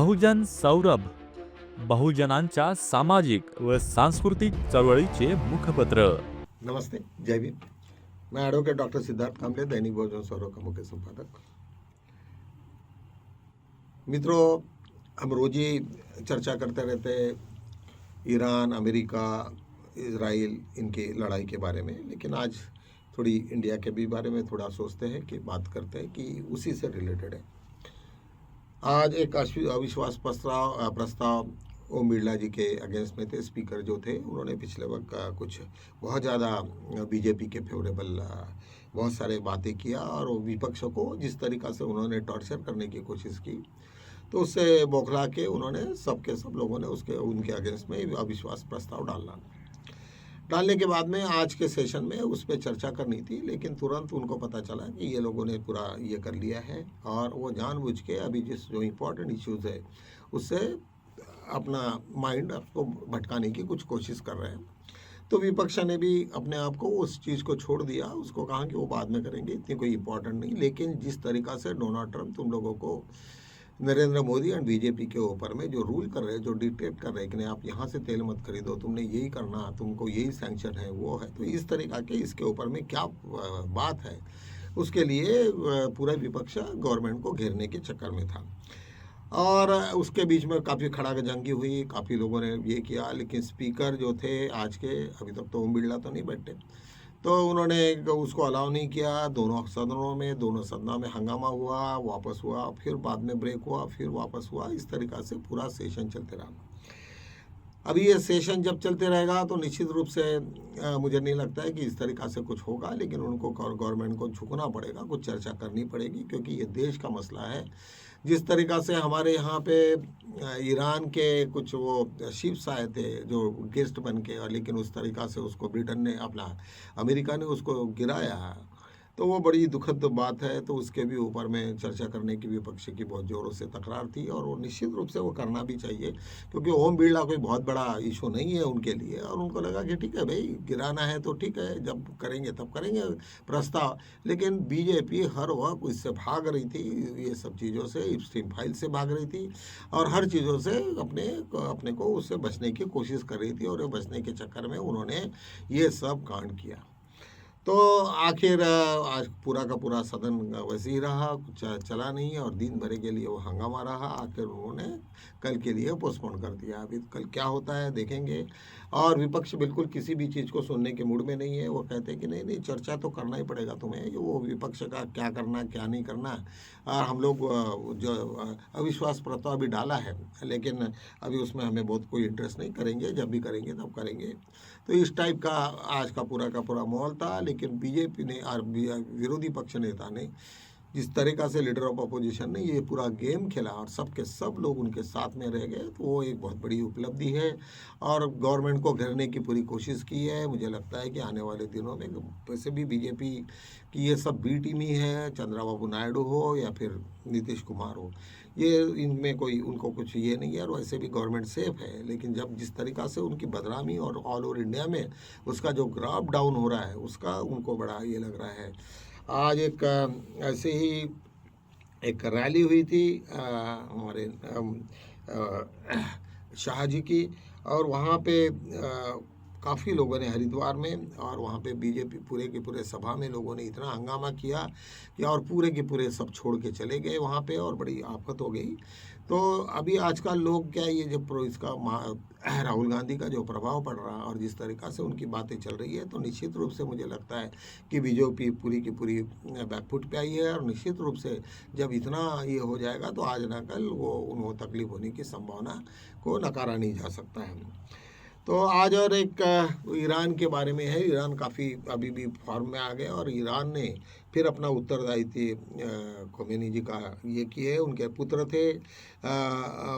बहुजन सौरभ, बहुजनांच्या सामाजिक व सांस्कृतिक चळवळीचे मुखपत्र. नमस्ते, जय भीम। मैं एडवोकेट डॉक्टर सिद्धार्थ कांबले, दैनिक बहुजन सौरभ का मुख्य संपादक। मित्रों, हम रोज ही चर्चा करते रहते हैं ईरान, अमेरिका, इजराइल इनकी लड़ाई के बारे में, लेकिन आज थोड़ी इंडिया के भी बारे में थोड़ा सोचते हैं कि बात करते हैं कि उसी से रिलेटेड है। आज एक अविश्वास प्रस्ताव ओम बिरला जी के अगेंस्ट में थे। स्पीकर जो थे उन्होंने पिछले वक्त कुछ बहुत ज़्यादा बीजेपी के फेवरेबल बहुत सारे बातें किया और विपक्ष को जिस तरीक़ा से उन्होंने टॉर्चर करने की कोशिश की, तो उससे बौखला के उन्होंने सब लोगों ने उनके अगेंस्ट में अविश्वास प्रस्ताव डालने के बाद में आज के सेशन में उस पर चर्चा करनी थी, लेकिन तुरंत उनको पता चला कि ये लोगों ने पूरा ये कर लिया है और वो जानबूझ के अभी जो इम्पोर्टेंट इश्यूज़ है उससे अपना माइंड आपको भटकाने की कुछ कोशिश कर रहे हैं। तो विपक्ष ने भी अपने आप को उस चीज़ को छोड़ दिया, उसको कहा कि वो बाद में करेंगे, इतनी कोई इम्पोर्टेंट नहीं। लेकिन जिस तरीक़ा से डोनाल्ड ट्रंप तुम लोगों को नरेंद्र मोदी एंड बीजेपी के ऊपर में जो रूल कर रहे हैं, जो डिक्टेट कर रहे हैं कि नहीं आप यहाँ से तेल मत खरीदो, तुमने यही करना, तुमको यही सैंक्शन है, वो है, तो इस तरीक़ा के इसके ऊपर में क्या बात है, उसके लिए पूरा विपक्ष गवर्नमेंट को घेरने के चक्कर में था। और उसके बीच में काफ़ी खड़ाजंगी हुई, काफ़ी लोगों ने ये किया, लेकिन स्पीकर जो थे आज के, अभी तक तो ओम बिरला तो नहीं बैठे, तो उन्होंने उसको अलाउ नहीं किया। दोनों सदनों में हंगामा हुआ, वापस हुआ, फिर बाद में ब्रेक हुआ, फिर वापस हुआ। इस तरीक़ा से पूरा सेशन चलते रहा। अभी ये सेशन जब चलते रहेगा तो निश्चित रूप से मुझे नहीं लगता है कि इस तरीक़ा से कुछ होगा, लेकिन उनको गवर्नमेंट को झुकना पड़ेगा, कुछ चर्चा करनी पड़ेगी, क्योंकि ये देश का मसला है। जिस तरीक़ा से हमारे यहाँ पे ईरान के कुछ वो शिप्स आए थे जो गेस्ट बन के, और लेकिन उस तरीक़ा से उसको ब्रिटेन ने अमेरिका ने उसको गिराया, तो वो बड़ी दुखद बात है। तो उसके भी ऊपर में चर्चा करने की विपक्ष की बहुत ज़ोरों से तकरार थी, और वो निश्चित रूप से वो करना भी चाहिए, क्योंकि ओम बिरला कोई बहुत बड़ा इशू नहीं है उनके लिए, और उनको लगा कि ठीक है भाई, गिराना है तो ठीक है, जब करेंगे तब करेंगे प्रस्ताव। लेकिन बीजेपी हर वक्त इससे भाग रही थी, ये सब चीज़ों से, इप्स्टीन फाइल से भाग रही थी, और हर चीज़ों से अपने को उससे बचने की कोशिश कर रही थी, और बचने के चक्कर में उन्होंने ये सब कांड किया। तो आखिर आज पूरा का पूरा सदन वैसे ही रहा, कुछ चला नहीं, और दिन भर के लिए वो हंगामा रहा। आखिर उन्होंने कल के लिए पोस्टपोन कर दिया। अभी कल क्या होता है देखेंगे। और विपक्ष बिल्कुल किसी भी चीज़ को सुनने के मूड में नहीं है। वो कहते हैं कि नहीं चर्चा तो करना ही पड़ेगा तुम्हें, वो विपक्ष का क्या करना क्या नहीं करना। और हम लोग जो अविश्वास प्रस्ताव अभी डाला है, लेकिन अभी उसमें हमें बहुत कोई इंटरेस्ट नहीं, करेंगे जब भी करेंगे तब करेंगे। तो इस टाइप का आज का पूरा माहौल था। लेकिन बीजेपी ने और विरोधी पक्ष नेता ने जिस तरीक़ा से, लीडर ऑफ अपोजिशन ने ये पूरा गेम खेला और सब लोग उनके साथ में रह गए, तो वो एक बहुत बड़ी उपलब्धि है। और गवर्नमेंट को घेरने की पूरी कोशिश की है। मुझे लगता है कि आने वाले दिनों में वैसे भी बीजेपी की ये सब बी टीम ही है, चंद्रबाबू नायडू हो या फिर नीतीश कुमार हो, ये इनमें कोई उनको कुछ ये नहीं है, और वैसे भी गवर्नमेंट सेफ है। लेकिन जब जिस तरीक़ा से उनकी बदनामी और ऑल ओवर इंडिया में उसका जो ग्राफ डाउन हो रहा है, उसका उनको बड़ा ये लग रहा है। आज एक ऐसे ही एक रैली हुई थी हमारे शाह जी की, और वहाँ पे काफ़ी लोगों ने हरिद्वार में, और वहाँ पे बीजेपी पूरे के पूरे सभा में लोगों ने इतना हंगामा किया कि और पूरे के पूरे सब छोड़ के चले गए वहाँ पे, और बड़ी आफत हो गई। तो अभी आजकल लोग क्या, ये जब इसका राहुल गांधी का जो प्रभाव पड़ रहा है और जिस तरीक़ा से उनकी बातें चल रही है, तो निश्चित रूप से मुझे लगता है कि बीजेपी पूरी की पूरी बैकफुट पे आई है। और निश्चित रूप से जब इतना ये हो जाएगा तो आज ना कल वो उनको तकलीफ होने की संभावना को नकारा नहीं जा सकता है। तो आज और एक ईरान के बारे में है। ईरान काफ़ी अभी भी फॉर्म में आ गया, और ईरान ने फिर अपना उत्तरदायित्व खोमेनी जी का ये किए। उनके पुत्र थे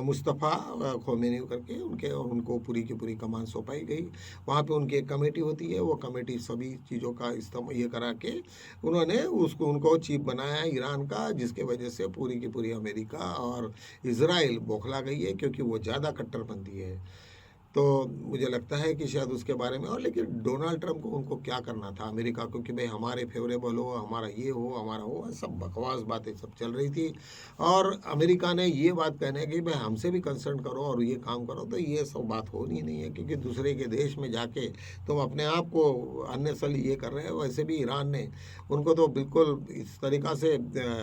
मुस्तफ़ा खोमेनी करके, उनको पूरी की पूरी कमान सौंपाई गई। वहाँ पे उनकी एक कमेटी होती है, वो कमेटी सभी चीज़ों का ये करा के उन्होंने उनको चीफ बनाया ईरान का, जिसके वजह से पूरी की पूरी अमेरिका और इजराइल बौखला गई है, क्योंकि वो ज़्यादा कट्टरपंथी है। तो मुझे लगता है कि शायद उसके बारे में, और लेकिन डोनाल्ड ट्रंप को उनको क्या करना था अमेरिका को कि भाई हमारे फेवरेबल हो, हमारा ये हो, हमारा हो, सब बकवास बातें सब चल रही थी। और अमेरिका ने ये बात कहने की भाई हमसे भी कंसर्न करो और ये काम करो, तो ये सब बात होनी नहीं है, क्योंकि दूसरे के देश में जाके तुम अपने आप को अननेसेसरी ये कर रहे हो। वैसे भी ईरान ने उनको तो बिल्कुल इस तरीक़ा से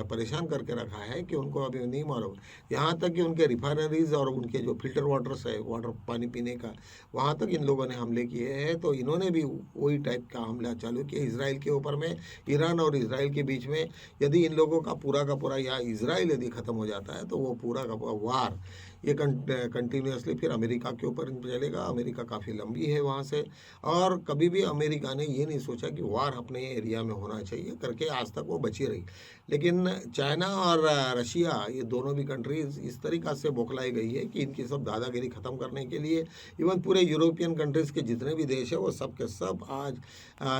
परेशान करके रखा है कि उनको अभी नहीं मालूम, यहाँ तक कि उनके रिफाइनरीज और उनके जो फिल्टर वाटर्स है, वाटर पानी पीने का, वहाँ तक इन लोगों ने हमले किए हैं। तो इन्होंने भी वही टाइप का हमला चालू किया इसराइल के ऊपर में। ईरान और इसराइल के बीच में यदि इन लोगों का पूरा या इसराइल यदि ख़त्म हो जाता है तो वो पूरा का वार ये कंटिन्यूसली फिर अमेरिका के ऊपर चलेगा। अमेरिका काफ़ी लंबी है वहाँ से, और कभी भी अमेरिका ने ये नहीं सोचा कि वार अपने एरिया में होना चाहिए करके, आज तक वो बची रही। लेकिन चाइना और रशिया, ये दोनों भी कंट्रीज़ इस तरीक़ा से बौखलाई गई है कि इनकी सब दादागिरी ख़त्म करने के लिए इवन पूरे यूरोपियन कंट्रीज़ के जितने भी देश है वो सब के सब आज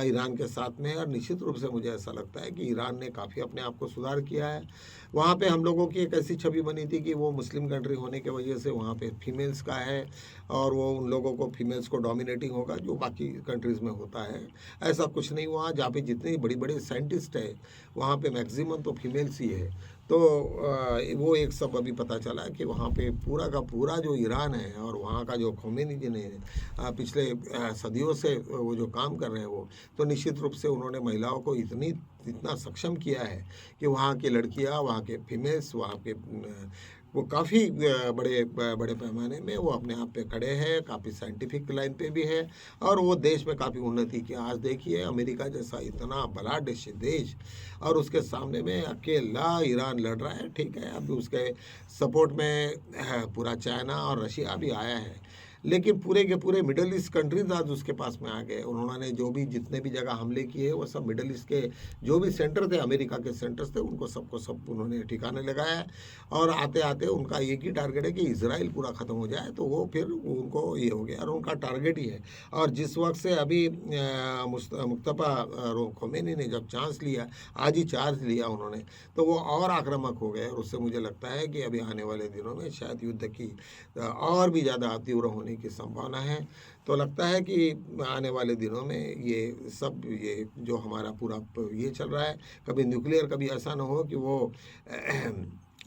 ईरान के साथ में है। और निश्चित रूप से मुझे ऐसा लगता है कि ईरान ने काफ़ी अपने आप को सुधार किया है। वहाँ पे हम लोगों की एक ऐसी छवि बनी थी कि वो मुस्लिम कंट्री होने की वजह से वहाँ पे फीमेल्स का है, और वो उन लोगों को फीमेल्स को डोमिनेटिंग होगा जो बाकी कंट्रीज़ में होता है। ऐसा कुछ नहीं हुआ। जहाँ पे जितने बड़ी बड़े साइंटिस्ट है वहाँ पे मैक्सिमम तो फीमेल्स ही है। तो वो एक सब अभी पता चला कि वहाँ पे पूरा का पूरा जो ईरान है और वहाँ का जो खोमेनी जी ने पिछले सदियों से वो जो काम कर रहे हैं वो, तो निश्चित रूप से उन्होंने महिलाओं को इतना सक्षम किया है कि वहाँ की लड़कियाँ, वहाँ के फीमेल्स, वहाँ के वो काफ़ी बड़े पैमाने में वो अपने आप पे खड़े हैं, काफ़ी साइंटिफिक लाइन पे भी है, और वो देश में काफ़ी उन्नति की। आज देखिए अमेरिका जैसा इतना बड़ा देश और उसके सामने में अकेला ईरान लड़ रहा है। ठीक है, अभी उसके सपोर्ट में पूरा चाइना और रशिया भी आया है, लेकिन पूरे के पूरे मिडल ईस्ट कंट्रीज आज उसके पास में आ गए। उन्होंने जो भी जितने भी जगह हमले किए वो सब मिडल ईस्ट के जो भी सेंटर थे, अमेरिका के सेंटर्स थे, उनको सबको सब उन्होंने ठिकाने लगाया है। और आते आते उनका एक ही टारगेट है कि इजराइल पूरा ख़त्म हो जाए, तो वो फिर उनको ये हो गया और उनका टारगेट ही है। और जिस वक्त से अभी मुस्तफा खोमेनी ने जब चांस लिया, आज ही चार्ज लिया उन्होंने, तो वो और आक्रामक हो गए। और उससे मुझे लगता है कि अभी आने वाले दिनों में शायद युद्ध की और भी ज़्यादा तीव्र होने की संभावना है। तो लगता है कि आने वाले दिनों में ये जो हमारा पूरा ये चल रहा है, कभी न्यूक्लियर, कभी ऐसा ना हो कि वो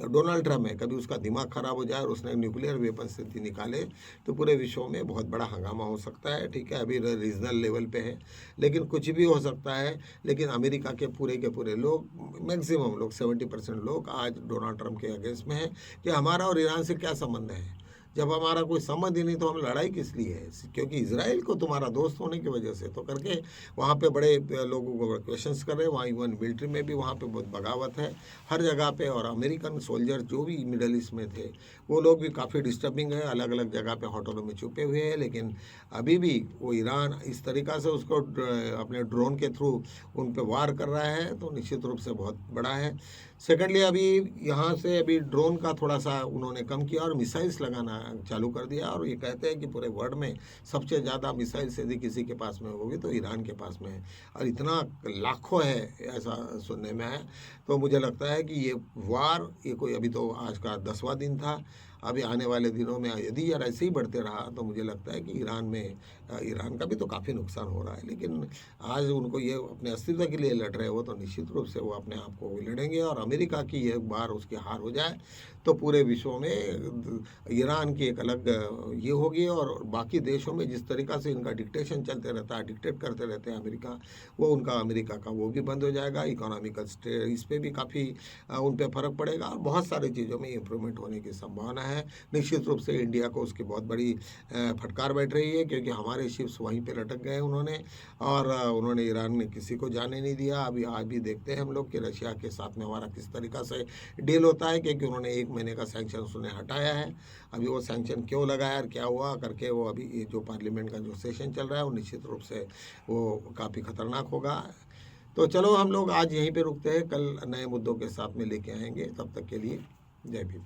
डोनाल्ड ट्रम्प है, कभी उसका दिमाग ख़राब हो जाए और उसने न्यूक्लियर वेपन से निकाले, तो पूरे विश्व में बहुत बड़ा हंगामा हो सकता है। ठीक है, अभी रीजनल लेवल पे है, लेकिन कुछ भी हो सकता है। लेकिन अमेरिका के पूरे लोग, मैक्सिमम लोग, 70% लोग आज डोनाल्ड ट्रम्प के अगेंस्ट में हैं कि हमारा और ईरान से क्या संबंध है। जब हमारा कोई संबंध ही नहीं तो हम लड़ाई किस लिए है? क्योंकि इजराइल को तुम्हारा दोस्त होने की वजह से, तो करके वहाँ पे बड़े लोगों को क्वेश्चंस कर रहे हैं। वहाँ इवन मिलिट्री में भी वहाँ पे बहुत बगावत है हर जगह पे, और अमेरिकन सोल्जर जो भी मिडल ईस्ट में थे वो लोग भी काफ़ी डिस्टर्बिंग है, अलग अलग जगह पे होटलों में छुपे हुए हैं। लेकिन अभी भी वो ईरान इस तरीक़ा से उसको अपने ड्रोन के थ्रू उन पर वार कर रहा है, तो निश्चित रूप से बहुत बड़ा है। सेकेंडली, अभी यहाँ से अभी ड्रोन का थोड़ा सा उन्होंने कम किया और मिसाइल्स लगाना चालू कर दिया, और ये कहते हैं कि पूरे वर्ल्ड में सबसे ज़्यादा मिसाइल्स यदि किसी के पास में होगी तो ईरान के पास में है, और इतना लाखों है ऐसा सुनने में है। तो मुझे लगता है कि ये वार, ये कोई अभी तो आज का 10वां दिन था, अभी आने वाले दिनों में यदि यार ऐसे ही बढ़ते रहा तो मुझे लगता है कि ईरान का भी तो काफ़ी नुकसान हो रहा है। लेकिन आज उनको ये अपने अस्तित्व के लिए लड़ रहे हो, तो निश्चित रूप से वो अपने आप को लड़ेंगे। और अमेरिका की एक बार उसकी हार हो जाए तो पूरे विश्व में ईरान की एक अलग ये होगी, और बाकी देशों में जिस तरीक़ा से इनका डिक्टेशन चलते रहता है, डिक्टेट करते रहते हैं अमेरिका, वो उनका अमेरिका का वो भी बंद हो जाएगा। इकोनॉमिकल इस पर भी काफ़ी उन पर फ़र्क पड़ेगा, और बहुत सारी चीज़ों में इम्प्रूवमेंट होने की संभावना है। निश्चित रूप से इंडिया को उसकी बहुत बड़ी फटकार बैठ रही है, क्योंकि हमारे शिप्स वहीं पे लटक गए उन्होंने, और उन्होंने ईरान में किसी को जाने नहीं दिया। अभी आज भी देखते हैं हम लोग कि रशिया के साथ में हमारा किस तरीक़ा से डील होता है, क्योंकि उन्होंने 1 महीने का सैंक्शन उन्हें हटाया है। अभी वो सैंक्शन क्यों लगाया और क्या हुआ करके, वो अभी ये जो पार्लियामेंट का जो सेशन चल रहा है वो निश्चित रूप से वो काफ़ी ख़तरनाक होगा। तो चलो हम लोग आज यहीं पे रुकते हैं, कल नए मुद्दों के साथ में लेके आएंगे। तब तक के लिए जय भीम।